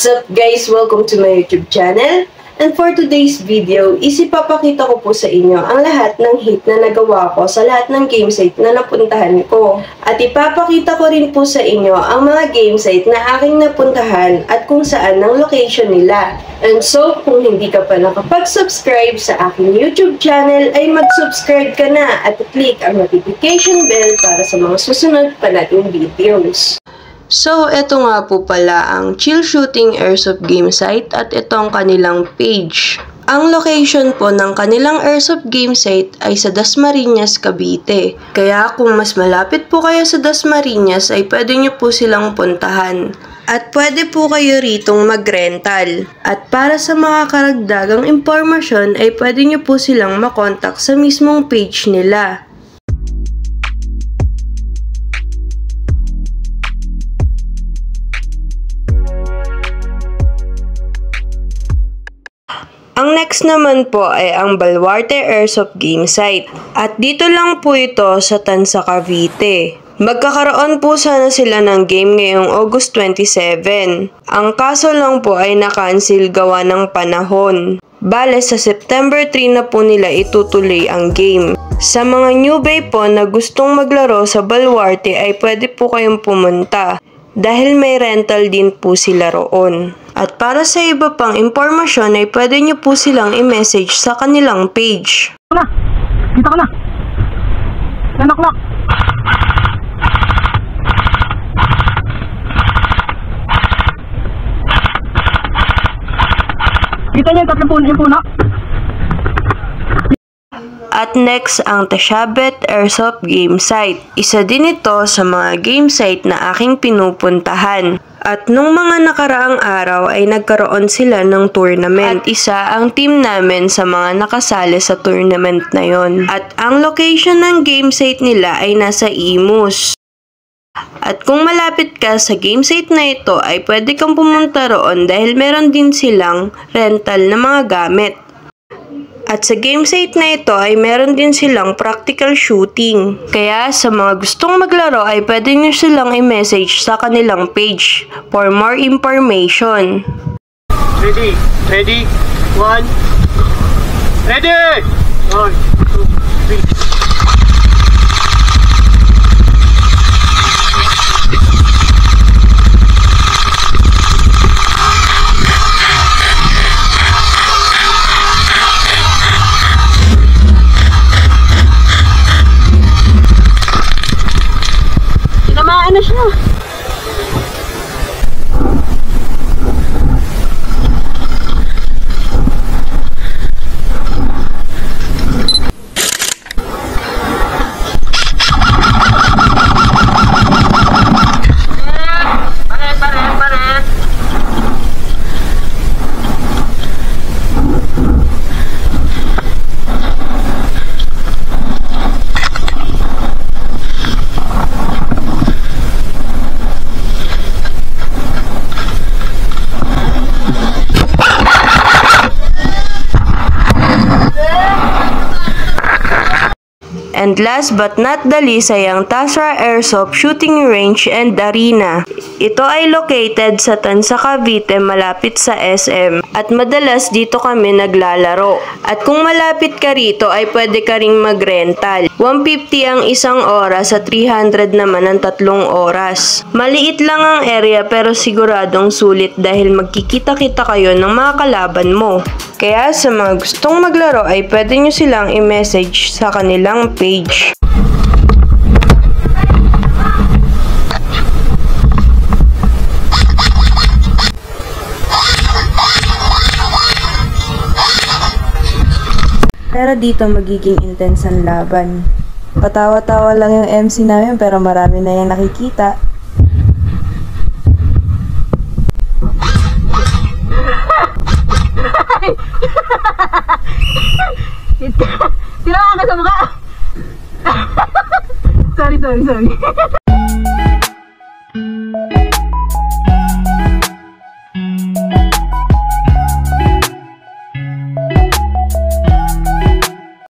What's up guys? Welcome to my YouTube channel. And for today's video, ipapakita ko po sa inyo ang lahat ng hit na nagawa ko sa lahat ng game site na napuntahan ko. At ipapakita ko rin po sa inyo ang mga game site na aking napuntahan at kung saan ang location nila. And so, kung hindi ka pa nakapag-subscribe sa aking YouTube channel, ay mag-subscribe ka na at click ang notification bell para sa mga susunod pa nating videos. So, ito nga po pala ang Chill Shooting Airsoft game site at ito ang kanilang page. Ang location po ng kanilang airsoft game site ay sa Dasmariñas, Cavite. Kaya kung mas malapit po kayo sa Dasmariñas ay pwede nyo po silang puntahan. At pwede po kayo ritong mag-rental. At para sa mga karagdagang impormasyon ay pwede nyo po silang makontak sa mismong page nila. Ang next naman po ay ang Baluarte Airsoft Game Site. At dito lang po ito sa Tanza, Cavite. Magkakaroon po sana sila ng game ngayong August 27. Ang kaso lang po ay na-cancel gawa ng panahon. Bale, sa September 3 na po nila itutuloy ang game. Sa mga newbie po na gustong maglaro sa Baluarte ay pwede po kayong pumunta. Dahil may rental din po sila roon. At para sa iba pang impormasyon ay pwede nyo po silang i-message sa kanilang page. Kita ka na! 10 o'clock! Kita niya yung puna? At next, ang Tashabet Airsoft Game Site. Isa din ito sa mga game site na aking pinupuntahan. At nung mga nakaraang araw ay nagkaroon sila ng tournament. At isa ang team namin sa mga nakasali sa tournament na yon. At ang location ng game site nila ay nasa Imus. At kung malapit ka sa game site na ito ay pwede kang pumunta roon dahil meron din silang rental na mga gamit. At sa game site na ito ay meron din silang practical shooting. Kaya sa mga gustong maglaro ay pwede nyo silang i-message sa kanilang page for more information. Ready? Ready? 1. Ready! 1, 2, 3. Ano siya? And last but not the least ay ang Tasra Airsoft Shooting Range and Arena. Ito ay located sa Tanza, Cavite, malapit sa SM. At madalas dito kami naglalaro. At kung malapit ka rito ay pwede ka ring mag-rental. 150 ang isang oras at 300 naman ang 3 oras. Maliit lang ang area pero siguradong sulit dahil magkikita-kita kayo ng mga kalaban mo. Kaya sa mga gustong maglaro ay pwede nyo silang i-message sa kanilang page. Pero dito magiging intense ang laban. Patawa-tawa lang yung MC namin pero marami na yung nakikita. Tinawa ka sa mukha! Sorry.